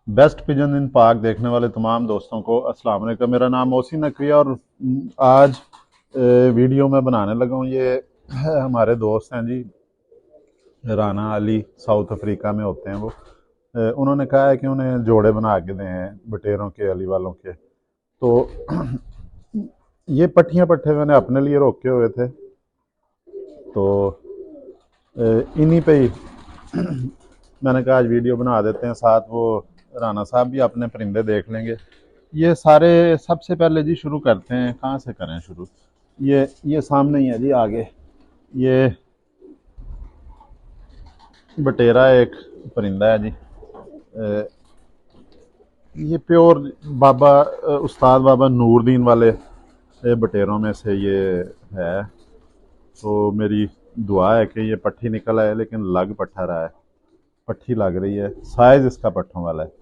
Best pigeon इन park देखने वाले तमाम दोस्तों को अस्सलाम वालेकुम। मेरा नाम मोहसिन नकवी है और आज वीडियो में बनाने लगा हूँ। ये हमारे दोस्त हैं जी, राना अली, साउथ अफ्रीका में होते हैं वो। उन्होंने कहा है कि उन्हें जोड़े बना के दें हैं बटेरों के, अली वालों के। तो ये पट्टियाँ पट्टे मैंने अपने लिए रोके हुए थे, तो इन्हीं पे ही मैंने कहा आज वीडियो बना देते हैं, साथ वो राना साहब भी अपने परिंदे देख लेंगे। ये सारे सबसे पहले जी शुरू करते हैं, कहाँ से करें शुरू। ये सामने ही है जी, आगे ये बटेरा एक परिंदा है जी। ये प्योर बाबा उस्ताद बाबा नूरदीन वाले बटेरों में से ये है। तो मेरी दुआ है कि ये पट्टी निकल आए, लेकिन लग पट्ठा रहा है, पट्टी लग रही है, साइज इसका पट्ठों वाला है।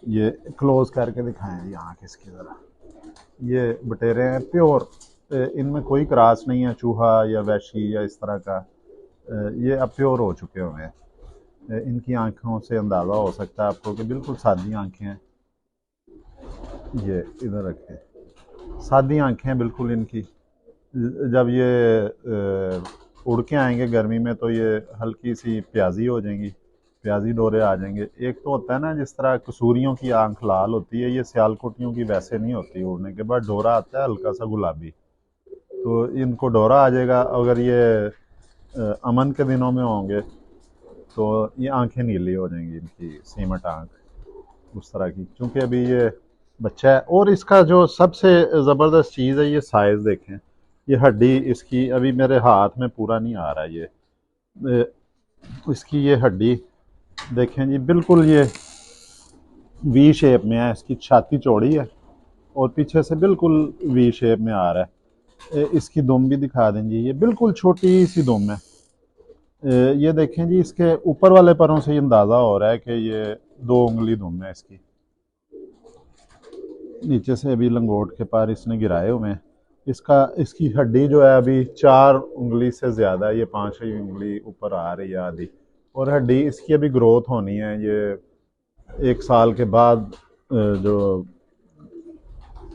ये क्लोज करके दिखाएं जी आँख इसकी ज़रा। ये बटेरे हैं प्योर, इनमें कोई क्रास नहीं है, चूहा या वैशी या इस तरह का। ये अब प्योर हो चुके हुए हैं। इनकी आंखों से अंदाज़ा हो सकता है आपको कि बिल्कुल सादी आंखें हैं। ये इधर रखें, सादी आंखें हैं बिल्कुल इनकी। जब ये उड़ के आएंगे गर्मी में तो ये हल्की सी प्याजी हो जाएंगी, प्याजी डोरे आ जाएंगे। एक तो होता है ना, जिस तरह कसूरियों की आंख लाल होती है, ये सियालकोटियों की वैसे नहीं होती। उड़ने के बाद डोरा आता है हल्का सा गुलाबी, तो इनको डोरा आ जाएगा। अगर ये अमन के दिनों में होंगे तो ये आंखें नीली हो जाएंगी, इनकी सीमट आंख उस तरह की, क्योंकि अभी ये बच्चा है। और इसका जो सबसे ज़बरदस्त चीज़ है, ये साइज़ देखें। ये हड्डी इसकी अभी मेरे हाथ में पूरा नहीं आ रहा है। ये इसकी ये हड्डी देखें जी, बिल्कुल ये वी शेप में है। इसकी छाती चौड़ी है और पीछे से बिल्कुल वी शेप में आ रहा है। इसकी दुम भी दिखा दें जी, ये बिल्कुल छोटी सी दुम है। ये देखें जी, इसके ऊपर वाले पैरों से ये अंदाज़ा हो रहा है कि ये 2 उंगली दुम है इसकी। नीचे से अभी लंगोट के पार इसने गिराए हुए हैं। इसकी हड्डी जो है अभी 4 उंगली से ज़्यादा है, ये 5 ही उंगली ऊपर आ रही है आधी। और हड्डी इसकी अभी ग्रोथ होनी है। ये 1 साल के बाद जो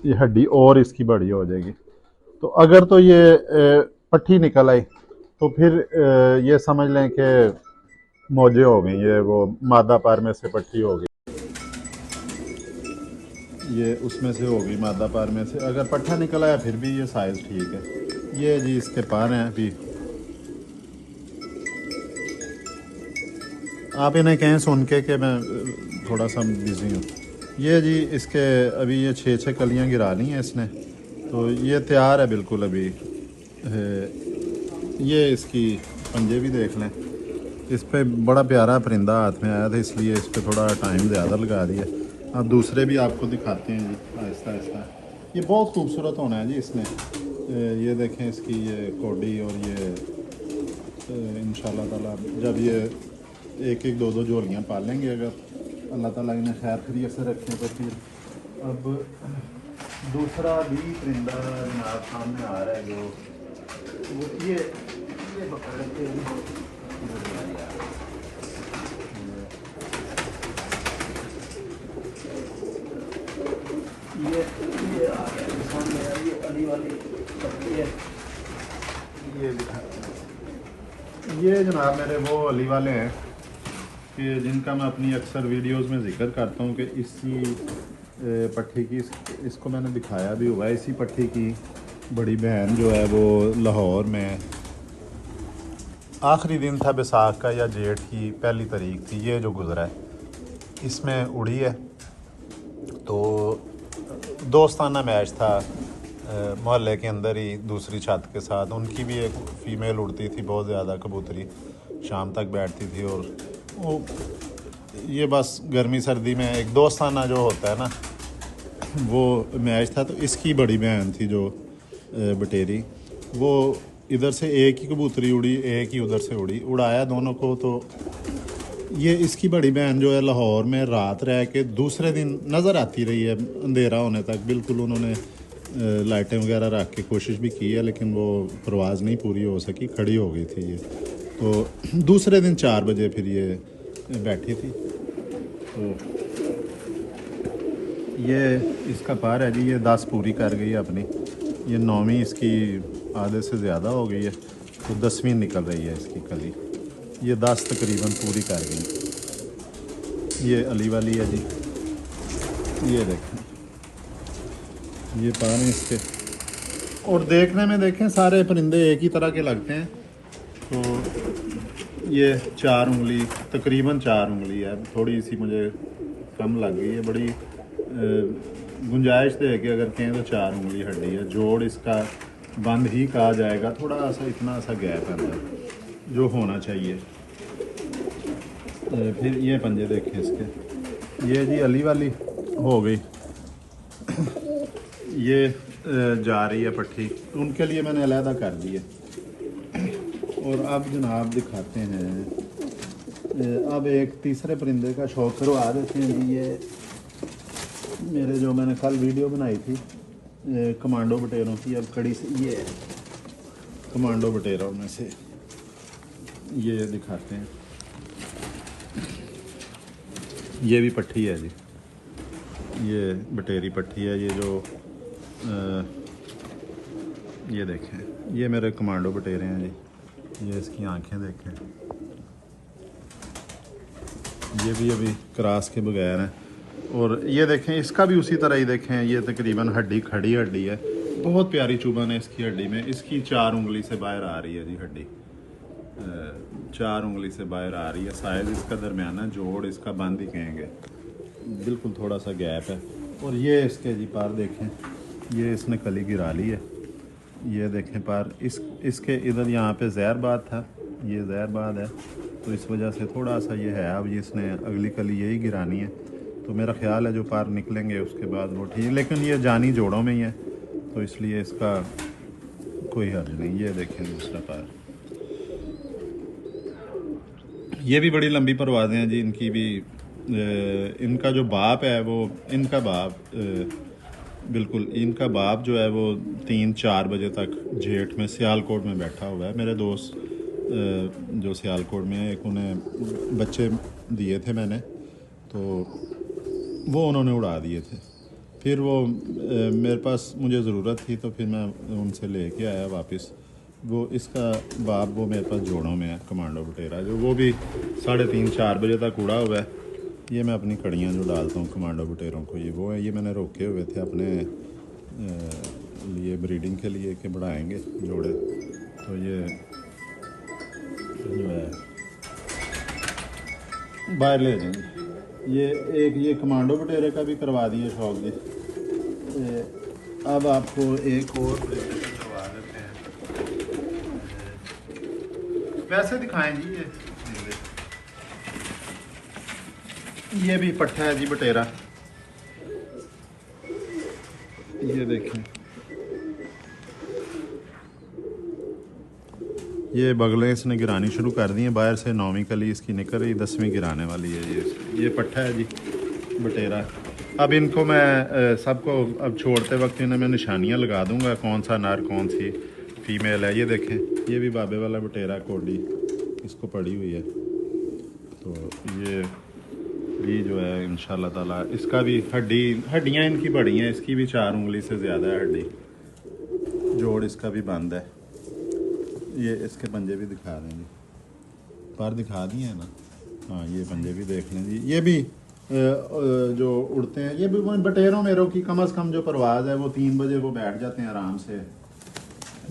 ये हड्डी और इसकी बड़ी हो जाएगी। तो अगर तो ये पट्टी निकल आई तो फिर ये समझ लें कि मौजे हो गई, ये वो मादा पार में से पट्टी हो गई, ये उसमें से हो गई मादा पार में से। अगर पट्ठा निकल आया फिर भी ये साइज़ ठीक है। ये जी इसके पार हैं अभी। आप इन्हें कहें सुन के मैं थोड़ा सा बिज़ी हूँ। ये जी इसके अभी ये 6 कलियाँ गिरा ली हैं इसने, तो ये तैयार है बिल्कुल अभी। ये इसकी पंजे भी देख लें। इस पे बड़ा प्यारा परिंदा हाथ में आया था, इसलिए इस पे थोड़ा टाइम ज़्यादा लगा दिया। अब दूसरे भी आपको दिखाते हैं जी, आहिस्ता आहिस्ता। ये बहुत खूबसूरत होना है जी इसने। ये देखें इसकी ये कोडी, और ये इंशाल्लाह ताला जब ये एक एक दो दो जोड़ियाँ पालेंगे, अगर अल्लाह ताला इन्हें खैर खैरियत से रखें, तो फिर अब दूसरा भी परिंदा जनाब सामने आ रहा है, जो वो ये पकड़ के ये आ रहा है सामने, ये अली वाली पट्टी है। ये ये जनाब मेरे वो अली वाले हैं कि जिनका मैं अपनी अक्सर वीडियोस में जिक्र करता हूँ कि इसी पट्टी की इसको मैंने दिखाया भी हुआ है। इसी पट्टी की बड़ी बहन जो है वो लाहौर में आखिरी दिन था बैसाख का या जेठ की पहली तारीख थी, ये जो गुज़रा है, इसमें उड़ी है। तो दोस्ताना मैच था मोहल्ले के अंदर ही दूसरी छत के साथ। उनकी भी एक फ़ीमेल उड़ती थी बहुत ज़्यादा, कबूतरी शाम तक बैठती थी। और वो ये बस गर्मी सर्दी में एक दोस्ताना जो होता है ना, वो मैच था। तो इसकी बड़ी बहन थी जो बटेरी, वो इधर से एक ही कबूतरी उड़ी, एक ही उधर से उड़ी, उड़ाया दोनों को। तो ये इसकी बड़ी बहन जो है लाहौर में रात रह के दूसरे दिन नज़र आती रही है अंधेरा होने तक। बिल्कुल उन्होंने लाइटें वगैरह रख के कोशिश भी की है, लेकिन वो परवाज़ नहीं पूरी हो सकी, खड़ी हो गई थी ये। तो दूसरे दिन 4 बजे फिर ये बैठी थी। तो ये इसका पार है जी, ये 10 पूरी कर गई है अपनी, ये 9वीं इसकी आधे से ज़्यादा हो गई है, तो 10वीं निकल रही है इसकी कली। ये 10 तकरीबन पूरी कर गई। ये अली वाली है जी, ये देखें, ये पार हैं इसके। और देखने में देखें सारे परिंदे एक ही तरह के लगते हैं। तो ये 4 उंगली, तकरीबन 4 उंगली है, थोड़ी सी मुझे कम लग गई है। बड़ी गुंजाइश है कि अगर कहें तो 4 उंगली हड्डी है। जोड़ इसका बंद ही कहा जाएगा, थोड़ा सा इतना सा गैप है अंदर जो होना चाहिए। फिर ये पंजे देखें इसके, ये जी अली वाली हो गई। ये जा रही है पट्टी, उनके लिए मैंने अलहदा कर दी है। और अब जनाब दिखाते हैं, अब एक तीसरे परिंदे का शौक करवा देते हैं जी। ये मेरे जो मैंने कल वीडियो बनाई थी कमांडो बटेरों की, अब कड़ी से ये है कमांडो बटेरों में से, ये दिखाते हैं। ये भी पट्टी है जी, ये बटेरी पट्टी है। ये जो ये देखें, ये मेरे कमांडो बटेरे हैं जी। ये इसकी आंखें देखें, ये भी अभी क्रॉस के बगैर हैं। और ये देखें, इसका भी उसी तरह ही देखें, ये तकरीबन हड्डी खड़ी हड्डी है, बहुत प्यारी चुभन है इसकी हड्डी में। इसकी 4 उंगली से बाहर आ रही है जी हड्डी, 4 उंगली से बाहर आ रही है। साइज़ इसका दरमियाना, जोड़ इसका बंद ही कहेंगे, बिल्कुल थोड़ा सा गैप है। और ये इसके जी पार देखें, ये इसने कली गिरा ली है। ये देखें पार, इसके इधर यहाँ पे जहरबाद था, ये जहरबाद है, तो इस वजह से थोड़ा सा ये है। अब ये इसने अगली कली यही गिरानी है, तो मेरा ख्याल है जो पार निकलेंगे उसके बाद वो ठीक। लेकिन ये जानी जोड़ों में ही है, तो इसलिए इसका कोई हर्ज नहीं। ये देखें दूसरा पार, ये भी बड़ी लंबी परवाज़ें हैं जी इनकी भी। इनका जो बाप है वो, इनका बाप बिल्कुल, इनका बाप जो है वो 3-4 बजे तक जेठ में सियालकोट में बैठा हुआ है। मेरे दोस्त जो सियालकोट में है, एक उन्हें बच्चे दिए थे मैंने, तो वो उन्होंने उड़ा दिए थे। फिर वो मेरे पास मुझे ज़रूरत थी, तो फिर मैं उनसे लेके आया वापस। वो इसका बाप वो मेरे पास जोड़ों में है, कमांडो बटेरा, जो वो भी 3:30-4 बजे तक उड़ा हुआ है। ये मैं अपनी कड़ियाँ जो डालता हूँ कमांडो बटेरों को, ये वो है। ये मैंने रोके हुए थे अपने लिए ब्रीडिंग के लिए कि बढ़ाएंगे जोड़े, तो ये जो है बाहर ले जाएंगे। ये एक ये कमांडो बटेरे का भी करवा दिए शौक जी। अब आपको एक और करवा देते हैं, वैसे दिखाएं जी। ये भी पट्ठा है जी बटेरा, ये देखें, ये बगलें इसने गिरानी शुरू कर दी हैं। बाहर से 9वीं कली इसकी निकल रही, 10वीं गिराने वाली है। ये पट्ठा है जी बटेरा। अब इनको मैं सबको अब छोड़ते वक्त इन्हें मैं निशानियां लगा दूंगा, कौन सा नर कौन सी फीमेल है। ये देखें, ये भी बाबे वाला बटेरा कोडी इसको पड़ी हुई है, तो ये भी जो है इंशाल्लाह ताला इसका भी हड्डियाँ इनकी बड़ी हैं। इसकी भी 4 उंगली से ज़्यादा है हड्डी, जोड़ इसका भी बंद है। ये इसके पंजे भी दिखा दें जी, पर दिखा दिए हैं ना, हाँ ये पंजे भी देख लें जी। ये भी जो उड़ते हैं, ये भी बटेरों मेरों की कम से कम जो परवाज़ है वो 3 बजे वो बैठ जाते हैं आराम से,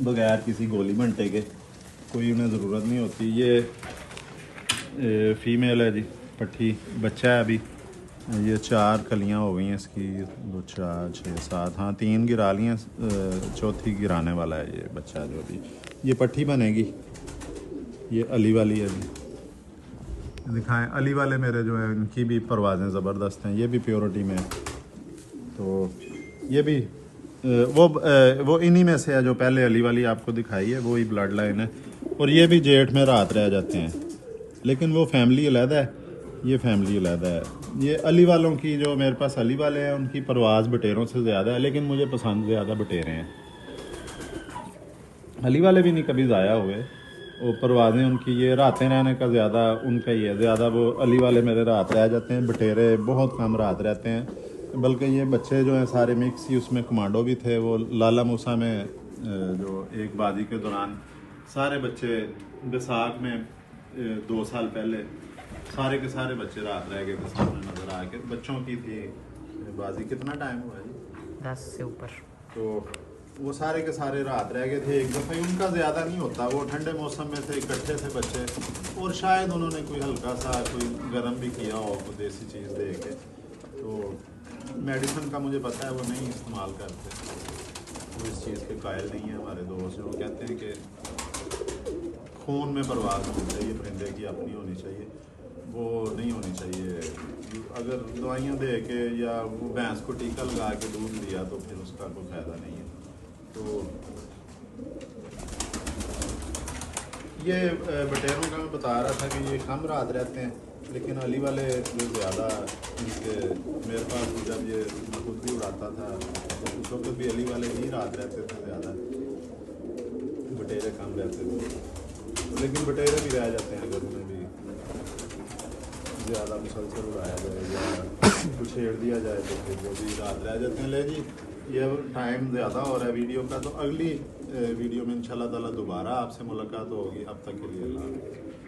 बगैर किसी गोली घंटे के, कोई उन्हें ज़रूरत नहीं होती। ये फीमेल है जी पट्टी, बच्चा है अभी। ये 4 कलियां हो गई हैं इसकी, 2 4 6 7, हाँ 3 गिरा ली हैं, चौथी गिराने वाला है ये बच्चा जो भी। ये पट्टी बनेगी। ये अली वाली है जी, दिखाएं। अली वाले मेरे जो है इनकी भी परवाज़ें ज़बरदस्त हैं, ये भी प्योरिटी में है। तो ये भी वो इन्हीं में से है जो पहले अली वाली आपको दिखाई है, वही ब्लड लाइन है। और ये भी जेठ में रात रह जाते हैं, लेकिन वो फैमिली अलहदा है, ये फैमिली अलहदा है। ये अली वालों की जो मेरे पास अली वाले हैं उनकी परवाज़ बटेरों से ज़्यादा है, लेकिन मुझे पसंद ज़्यादा बटेरे हैं। अली वाले भी नहीं कभी ज़ाया हुए, वो परवाज़ें उनकी ये रातें रहने का ज़्यादा उनका ही है ज़्यादा। वो अली वाले मेरे रात रह जाते हैं, बटेरे बहुत कम रात रहते हैं। बल्कि ये बच्चे जो हैं सारे मिक्स ही, उसमें कमांडो भी थे। वो लाला मूसा में जो एक बाजी के दौरान सारे बच्चे बैसाख में 2 साल पहले सारे के सारे बच्चे रात रह गए थे सामने नज़र आके। बच्चों की थी बाजी। कितना टाइम हुआ है जी? 10 से ऊपर। तो वो सारे के सारे रात रह गए थे एक दफ़े। उनका ज़्यादा नहीं होता, वो ठंडे मौसम में थे, इकट्ठे थे बच्चे, और शायद उन्होंने कोई हल्का सा कोई गर्म भी किया हो, कोई देसी चीज़ दे के। तो मेडिसिन का मुझे पता है वो नहीं इस्तेमाल करते, वो इस चीज़ के कायल नहीं है हमारे दोस्त। वो कहते हैं कि खून में परवाज़ होनी चाहिए परिंदे की, अपनी होनी चाहिए, वो नहीं होनी चाहिए। अगर दवाइयाँ दे के या वो भैंस को टीका लगा के दूध दिया तो फिर उसका कोई फ़ायदा नहीं है। तो ये बटेरों का मैं बता रहा था कि ये कम रात रहते हैं, लेकिन अली वाले जो ज़्यादा इनके मेरे पास जब ये खुद भी उड़ाता था तो उस वक्त भी अली वाले ही रात रहते थे ज़्यादा, बटेरे कम रहते थे। लेकिन बटेरे भी रह जाते हैं अगर उन्हें भी ज़्यादा मुसलसल उड़ाया जाए या कुछ छेड़ दिया जाए तो फिर वो भी रात रह जाते हैं। ले जी, ये टाइम ज़्यादा हो रहा है वीडियो का, तो अगली वीडियो में इंशाल्लाह ताला दोबारा आपसे मुलाकात होगी। अब तक के लिए अल्लाह हाफ़िज़।